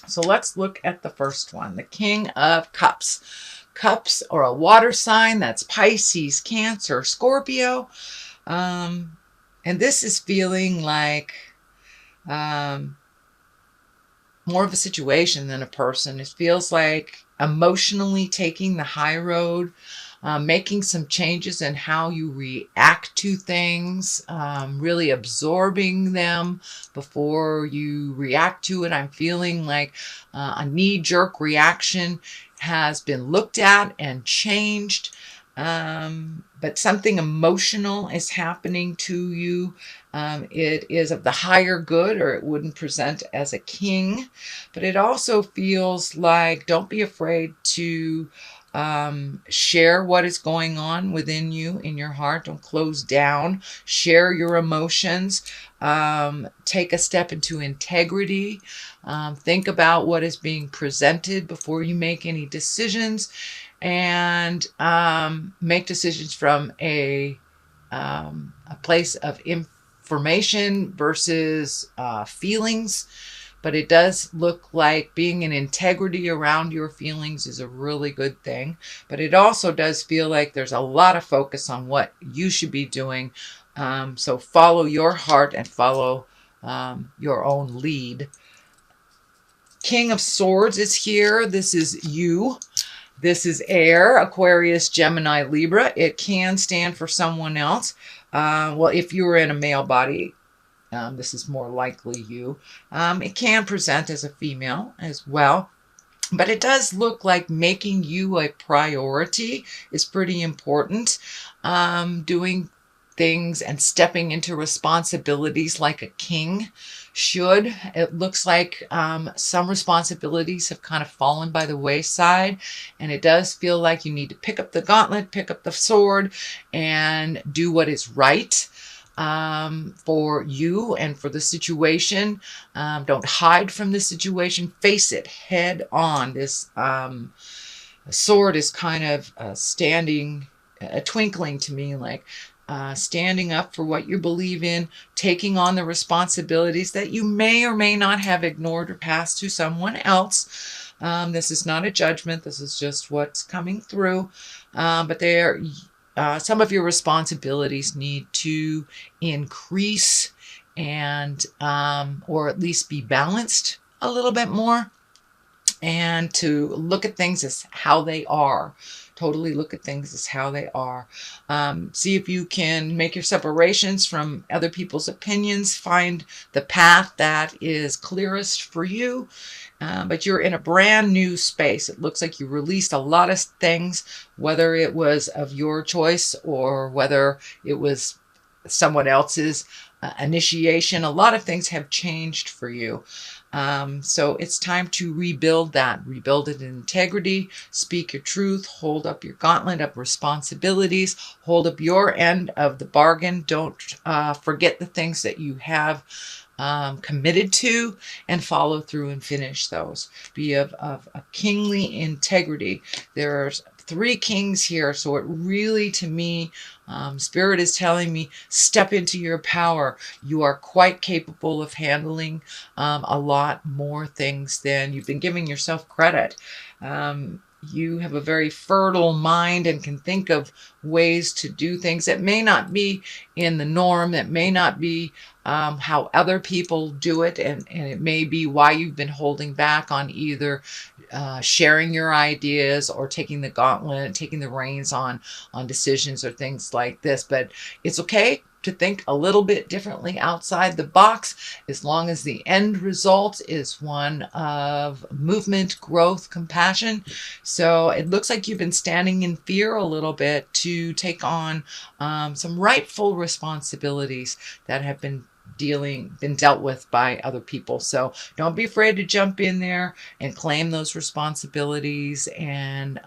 So let's look at the first one, the King of Cups. Cups are a water sign. That's Pisces, Cancer, Scorpio. And this is feeling like more of a situation than a person. It feels like emotionally taking the high road, making some changes in how you react to things, really absorbing them before you react to it. I'm feeling like a knee-jerk reaction has been looked at and changed. But something emotional is happening to you. It is of the higher good, or it wouldn't present as a king. But it also feels like don't be afraid to share what is going on within you in your heart. Don't close down. Share your emotions. Take a step into integrity. Think about what is being presented before you make any decisions, and make decisions from a place of information versus feelings. But it does look like being in integrity around your feelings is a really good thing. But it also does feel like there's a lot of focus on what you should be doing. So follow your heart and follow your own lead. King of Swords is here. This is you. This is air, Aquarius, Gemini, Libra. It can stand for someone else. Well, if you were in a male body, this is more likely you. It can present as a female as well. But it does look like making you a priority is pretty important. Doing things and stepping into responsibilities like a king should. It looks like some responsibilities have kind of fallen by the wayside, and it does feel like you need to pick up the gauntlet, pick up the sword, and do what is right for you and for the situation. Don't hide from the situation. Face it head on. This sword is kind of standing, twinkling to me like standing up for what you believe in, taking on the responsibilities that you may or may not have ignored or passed to someone else. This is not a judgment. This is just what's coming through. But some of your responsibilities need to increase and or at least be balanced a little bit more, and to look at things as how they are. Totally look at things as how they are. See if you can make your separations from other people's opinions. Find the path that is clearest for you. But you're in a brand new space. It looks like you released a lot of things, whether it was of your choice or whether it was someone else's initiation. A lot of things have changed for you. So it's time to rebuild that. Rebuild it in integrity. Speak your truth. Hold up your gauntlet of responsibilities. Hold up your end of the bargain. Don't forget the things that you have committed to, and follow through and finish those. Be of a kingly integrity. There's 3 kings here, so it really, to me, Spirit is telling me, step into your power. You are quite capable of handling a lot more things than you've been giving yourself credit. You have a very fertile mind and can think of ways to do things that may not be in the norm, that may not be how other people do it, and it may be why you've been holding back on either sharing your ideas or taking the gauntlet, taking the reins on decisions or things like this. But it's okay to think a little bit differently outside the box, as long as the end result is one of movement, growth, compassion. So it looks like you've been standing in fear a little bit to take on some rightful responsibilities that have been dealt with by other people. So don't be afraid to jump in there and claim those responsibilities and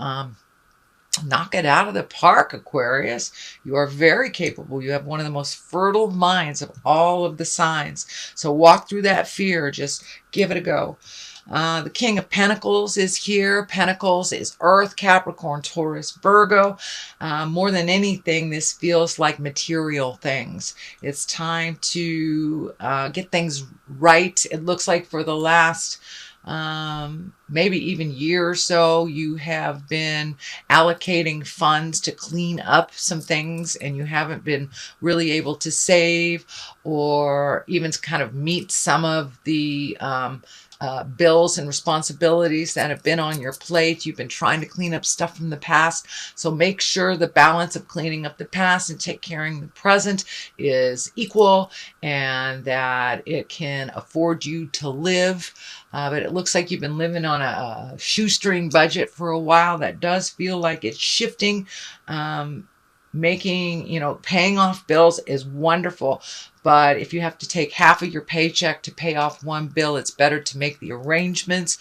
knock it out of the park, Aquarius. You are very capable. You have one of the most fertile minds of all of the signs. So walk through that fear. Just give it a go. The King of Pentacles is here. Pentacles is Earth, Capricorn, Taurus, Virgo. More than anything, this feels like material things. It's time to get things right. It looks like for the last maybe even year or so, you have been allocating funds to clean up some things and you haven't been really able to save or even kind of meet some of the bills and responsibilities that have been on your plate. You've been trying to clean up stuff from the past. So make sure the balance of cleaning up the past and take care of the present is equal and that it can afford you to live. But it looks like you've been living on a shoestring budget for a while. That does feel like it's shifting. Paying off bills is wonderful. But if you have to take half of your paycheck to pay off one bill, it's better to make the arrangements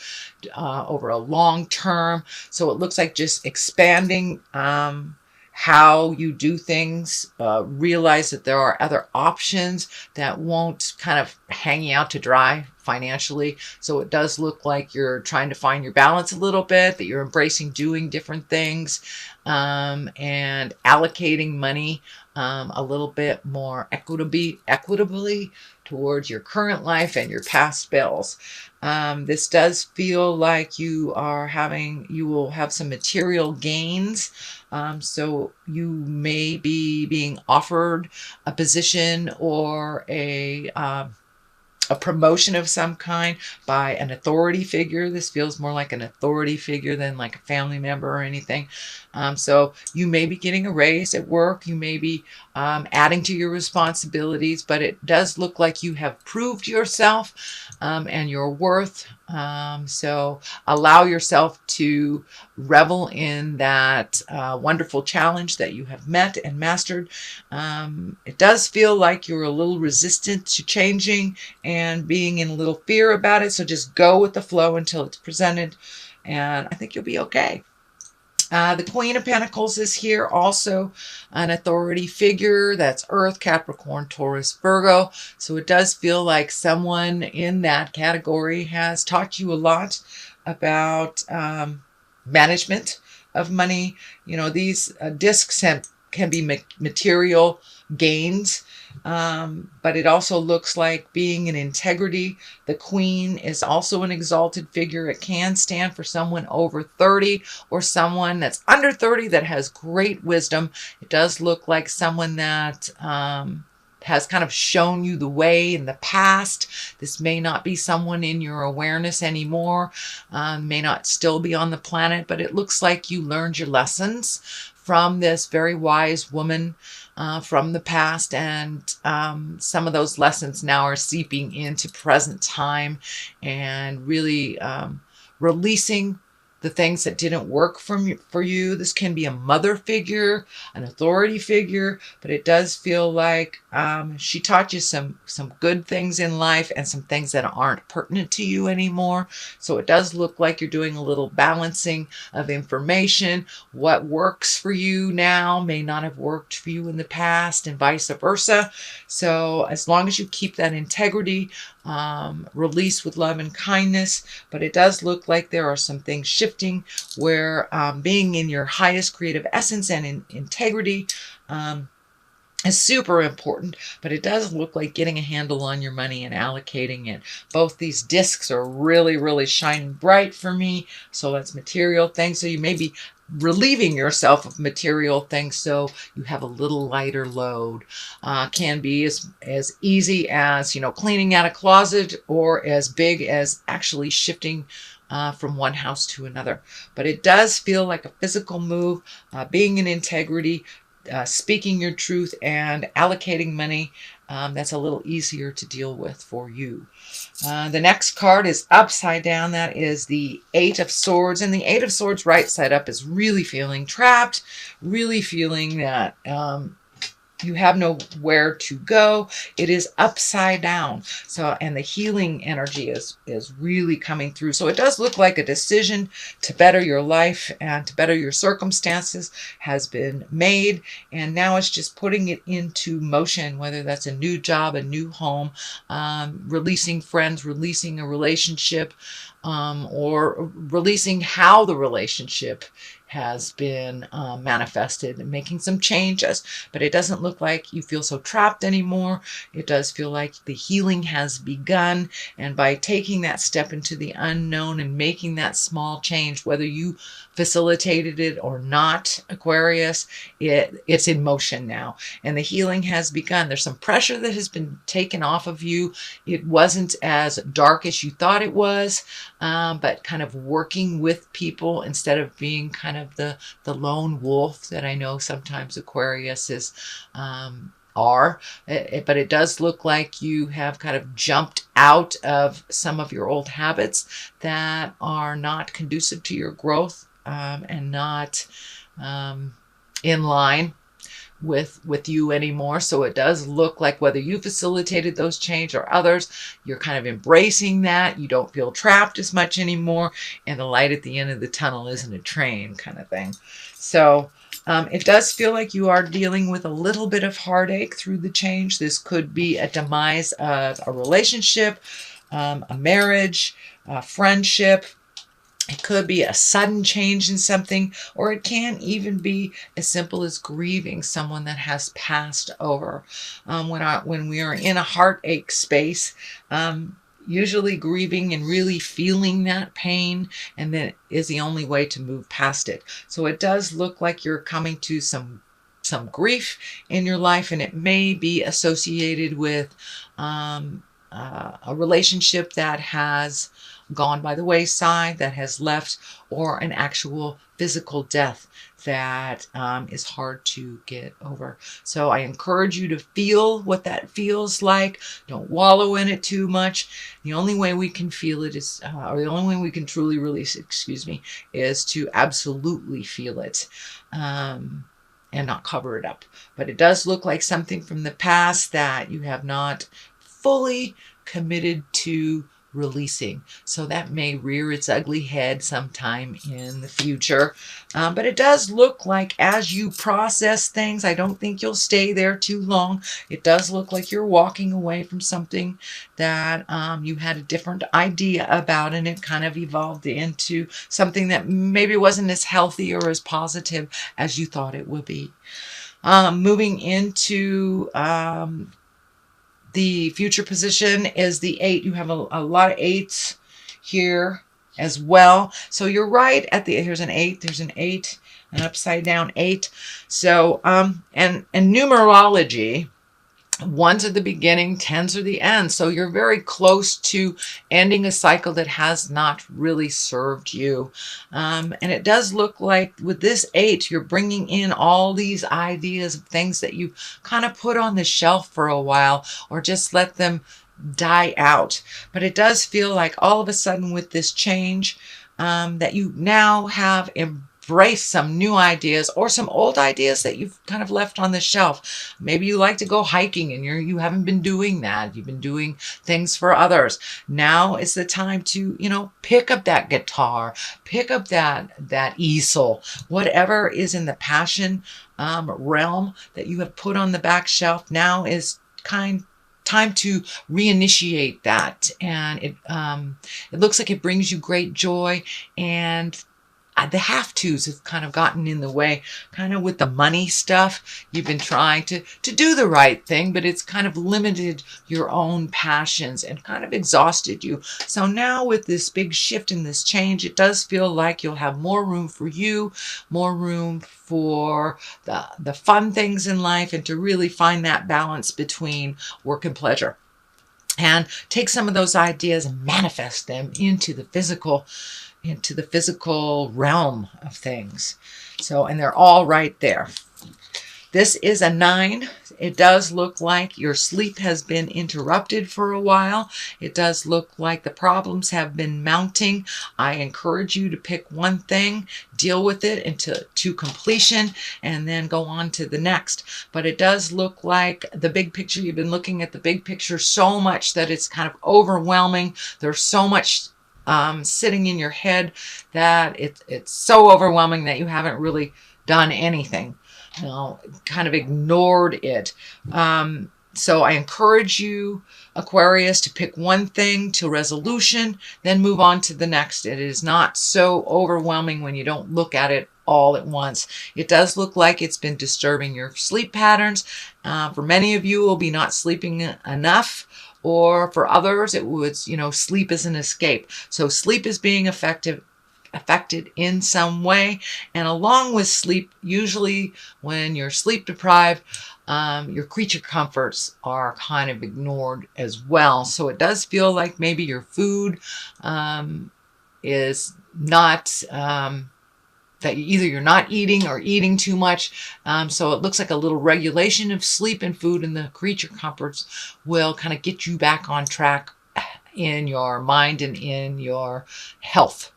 over a long term. So it looks like just expanding how you do things, realize that there are other options that won't kind of hang you out to dry financially. So it does look like you're trying to find your balance a little bit, that you're embracing doing different things and allocating money a little bit more equitably towards your current life and your past bills. This does feel like you will have some material gains. So you may be being offered a position or a promotion of some kind by an authority figure. This feels more like an authority figure than like a family member or anything. So you may be getting a raise at work. You may be adding to your responsibilities, but it does look like you have proved yourself and your worth. So allow yourself to revel in that wonderful challenge that you have met and mastered. It does feel like you're a little resistant to changing and being in a little fear about it. So just go with the flow until it's presented, and I think you'll be okay. The Queen of Pentacles is here, also an authority figure. That's Earth, Capricorn, Taurus, Virgo. So it does feel like someone in that category has taught you a lot about management of money. These discs can be material gains, but it also looks like being in integrity. The Queen is also an exalted figure. It can stand for someone over 30 or someone that's under 30 that has great wisdom. It does look like someone that has kind of shown you the way in the past. This may not be someone in your awareness anymore, may not still be on the planet, but it looks like you learned your lessons from this very wise woman from the past, and some of those lessons now are seeping into present time and really releasing the things that didn't work for you. This can be a mother figure, an authority figure, but it does feel like she taught you some good things in life and some things that aren't pertinent to you anymore. So it does look like you're doing a little balancing of information. What works for you now may not have worked for you in the past, and vice versa. So as long as you keep that integrity, release with love and kindness, but it does look like there are some things shifting where being in your highest creative essence and in integrity is super important, but it does look like getting a handle on your money and allocating it. Both these discs are really, really shining bright for me. So that's material things. So you may be relieving yourself of material things so you have a little lighter load. Can be as easy as, cleaning out a closet, or as big as actually shifting from one house to another. But it does feel like a physical move, being in integrity, speaking your truth, and allocating money. That's a little easier to deal with for you. The next card is upside down. That is the Eight of Swords. And the Eight of Swords right side up is really feeling trapped, really feeling that you have nowhere to go. It is upside down. So, and the healing energy is really coming through. So it does look like a decision to better your life and to better your circumstances has been made. And now it's just putting it into motion, whether that's a new job, a new home, releasing friends, releasing a relationship, or releasing how the relationship has been manifested and making some changes. But it doesn't look like you feel so trapped anymore. It does feel like the healing has begun. And by taking that step into the unknown and making that small change, whether you facilitated it or not, Aquarius, it's in motion now. And the healing has begun. There's some pressure that has been taken off of you. It wasn't as dark as you thought it was, but kind of working with people instead of being kind of the lone wolf that I know sometimes Aquarius is are. But it does look like you have kind of jumped out of some of your old habits that are not conducive to your growth, and not in line with you anymore. So it does look like whether you facilitated those change or others, you're kind of embracing that. You don't feel trapped as much anymore, and the light at the end of the tunnel isn't a train kind of thing. So it does feel like you are dealing with a little bit of heartache through the change. This could be a demise of a relationship, a marriage, a friendship. It could be a sudden change in something, or it can even be as simple as grieving someone that has passed over. When we are in a heartache space, usually grieving and really feeling that pain, and then is the only way to move past it. So it does look like you're coming to some grief in your life, and it may be associated with a relationship that has gone by the wayside, that has left, or an actual physical death that is hard to get over. So I encourage you to feel what that feels like. Don't wallow in it too much. The only way we can feel it is, or the only way we can truly release it, is to absolutely feel it. And not cover it up. But it does look like something from the past that you have not fully committed to releasing. So that may rear its ugly head sometime in the future. But it does look like as you process things, I don't think you'll stay there too long. It does look like you're walking away from something that you had a different idea about, and it kind of evolved into something that maybe wasn't as healthy or as positive as you thought it would be. Moving into the future position is the 8. You have a lot of 8s here as well. So you're right at the, here's an 8, there's an 8, an upside down 8. So, and numerology, 1s are the beginning, 10s are the end. So you're very close to ending a cycle that has not really served you. And it does look like with this 8, you're bringing in all these ideas of things that you kind of put on the shelf for a while, or just let them die out. But it does feel like all of a sudden with this change, that you now have embrace some new ideas or some old ideas that you've kind of left on the shelf. Maybe you like to go hiking and you haven't been doing that. You've been doing things for others. Now is the time to, pick up that guitar, pick up that easel, whatever is in the passion realm that you have put on the back shelf. Now is time to reinitiate that. And it looks like it brings you great joy, and the have-tos have kind of gotten in the way, kind of with the money stuff. You've been trying to do the right thing, but it's kind of limited your own passions and kind of exhausted you. So now with this big shift and this change, it does feel like you'll have more room for you, more room for the fun things in life, and to really find that balance between work and pleasure. And take some of those ideas and manifest them into the physical realm of things. So, and they're all right there. This is a 9. It does look like your sleep has been interrupted for a while. It does look like the problems have been mounting. I encourage you to pick one thing, deal with it to completion, and then go on to the next. But it does look like the big picture, you've been looking at the big picture so much that it's kind of overwhelming. There's so much sitting in your head that it's so overwhelming that you haven't really done anything. Kind of ignored it. So I encourage you, Aquarius, to pick one thing to resolution, then move on to the next. It is not so overwhelming when you don't look at it all at once. It does look like it's been disturbing your sleep patterns. For many of you, it will be not sleeping enough, or for others, it was, sleep is an escape. So sleep is being affected in some way. And along with sleep, usually when you're sleep deprived, your creature comforts are kind of ignored as well. So it does feel like maybe your food is not, that either you're not eating or eating too much. So it looks like a little regulation of sleep and food, and the creature comforts will kind of get you back on track in your mind and in your health.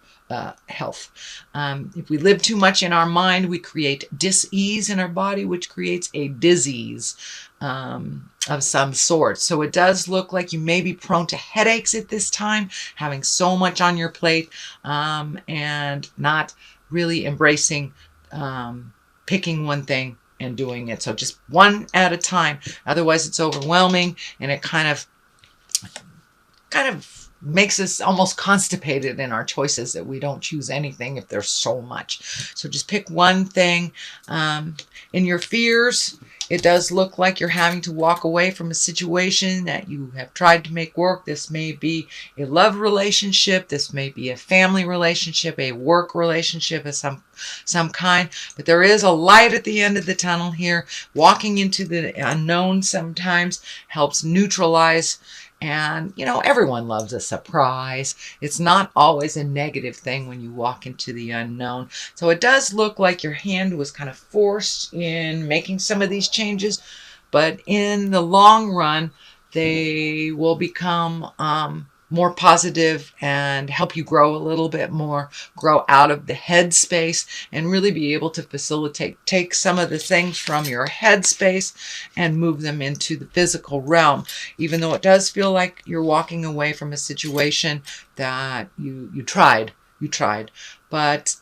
If we live too much in our mind, we create dis-ease in our body, which creates a disease of some sort. So it does look like you may be prone to headaches at this time, having so much on your plate, and not really embracing picking one thing and doing it. So just one at a time. Otherwise, it's overwhelming, and it kind of makes us almost constipated in our choices, that we don't choose anything if there's so much. So just pick one thing. In your fears, it does look like you're having to walk away from a situation that you have tried to make work. This may be a love relationship. This may be a family relationship, a work relationship of some kind. But there is a light at the end of the tunnel here. Walking into the unknown sometimes helps neutralize. And, everyone loves a surprise. It's not always a negative thing when you walk into the unknown. So it does look like your hand was kind of forced in making some of these changes, but in the long run, they will become more positive and help you grow a little bit more, grow out of the head space, and really be able to take some of the things from your head space and move them into the physical realm. Even though it does feel like you're walking away from a situation that you tried, but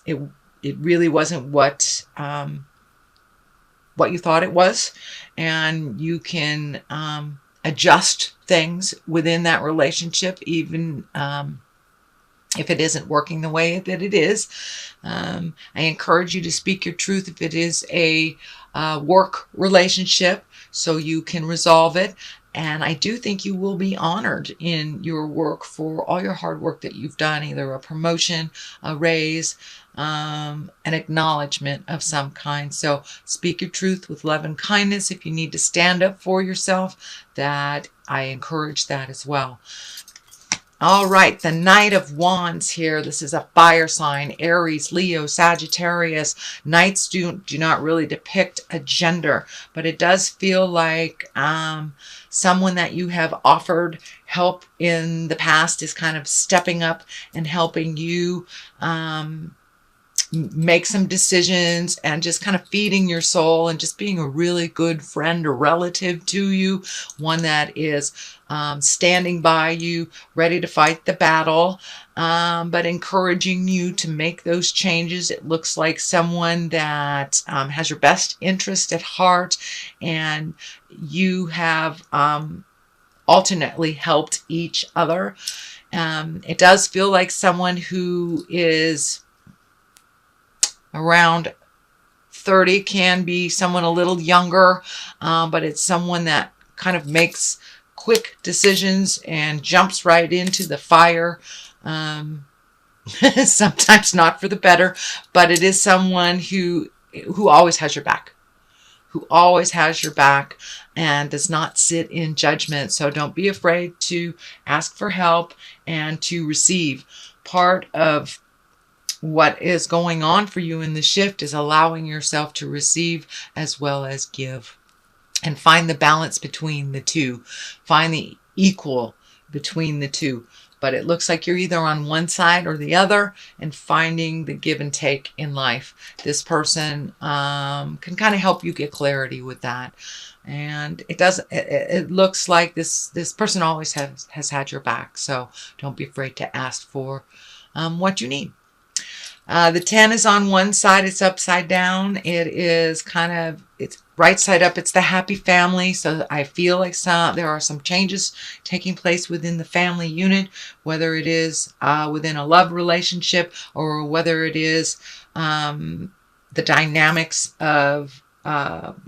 it really wasn't what you thought it was, and you can adjust things within that relationship, even if it isn't working the way that it is. I encourage you to speak your truth if it is a work relationship, so you can resolve it. And I do think you will be honored in your work for all your hard work that you've done, either a promotion, a raise, an acknowledgement of some kind. So speak your truth with love and kindness. If you need to stand up for yourself, that I encourage that as well. All right, the Knight of Wands here. This is a fire sign, Aries, Leo, Sagittarius. Knights do not really depict a gender, but it does feel like someone that you have offered help in the past is kind of stepping up and helping you make some decisions, and just kind of feeding your soul and just being a really good friend or relative to you, one that is standing by you, ready to fight the battle, but encouraging you to make those changes. It looks like someone that has your best interest at heart, and you have alternately helped each other. It does feel like someone who is around 30, can be someone a little younger, but it's someone that kind of makes quick decisions and jumps right into the fire. Sometimes not for the better, but it is someone who always has your back, and does not sit in judgment. So don't be afraid to ask for help and to receive. Part of what is going on for you in the shift is allowing yourself to receive as well as give, and find the balance between the two, find the equal between the two. But it looks like you're either on one side or the other, and finding the give and take in life. This person can kind of help you get clarity with that. And it looks like this person always has had your back. So don't be afraid to ask for what you need. The 10 is on one side, it's upside down. It is it's right side up, it's the happy family. So I feel like there are some changes taking place within the family unit, whether it is within a love relationship or whether it is the dynamics of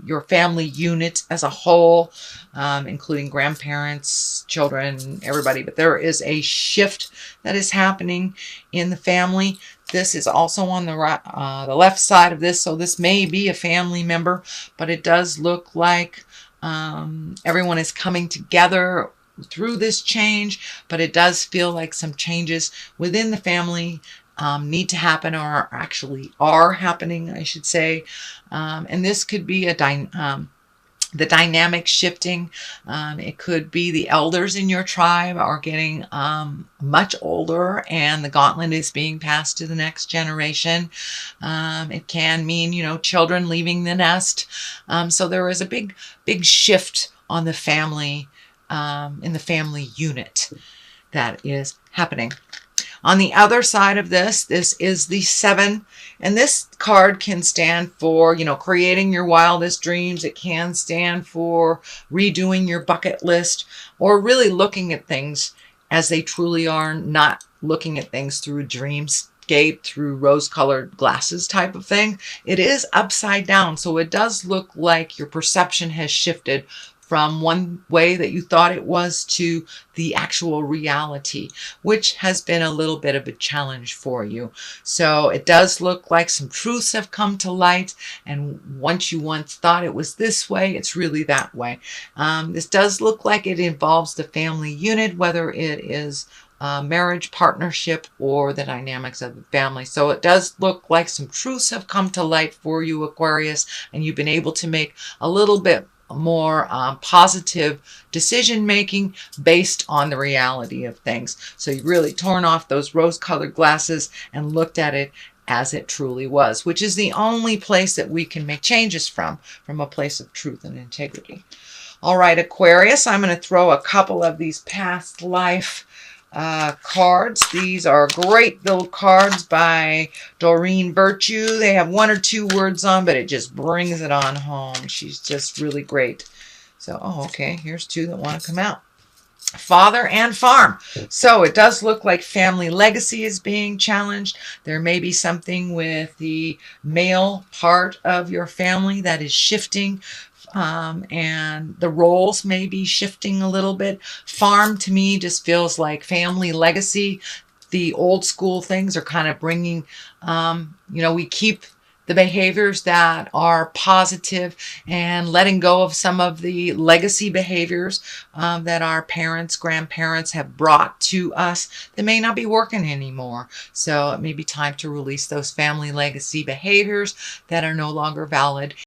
your family unit as a whole, including grandparents, children, everybody. But there is a shift that is happening in the family. This is also on the right, the left side of this, so this may be a family member, but it does look like everyone is coming together through this change, but it does feel like some changes within the family need to happen, or actually are happening, I should say. And this could be the dynamic shifting. It could be the elders in your tribe are getting much older and the gauntlet is being passed to the next generation. It can mean, children leaving the nest. So there is a big shift on the family, in the family unit that is happening. On the other side of this is the 7. And this card can stand for, creating your wildest dreams. It can stand for redoing your bucket list, or really looking at things as they truly are, not looking at things through a dreamscape, through rose-colored glasses type of thing. It is upside down, so it does look like your perception has shifted from one way that you thought it was to the actual reality, which has been a little bit of a challenge for you. So it does look like some truths have come to light, and once you thought it was this way, it's really that way. This does look like it involves the family unit, whether it is marriage, partnership, or the dynamics of the family. So it does look like some truths have come to light for you, Aquarius, and you've been able to make a little bit more positive decision making based on the reality of things. So you've really torn off those rose-colored glasses and looked at it as it truly was, which is the only place that we can make changes from a place of truth and integrity. All right, Aquarius, I'm going to throw a couple of these past life cards. These are great little cards by Doreen Virtue. They have 1 or 2 words on, but it just brings it on home. She's just really great. So, okay, here's 2 that want to come out. Father and farm. So it does look like family legacy is being challenged. There may be something with the male part of your family that is shifting. And the roles may be shifting a little bit. Farm to me just feels like family legacy. The old school things are kind of bringing, we keep the behaviors that are positive and letting go of some of the legacy behaviors that our parents, grandparents have brought to us that may not be working anymore. So it may be time to release those family legacy behaviors that are no longer valid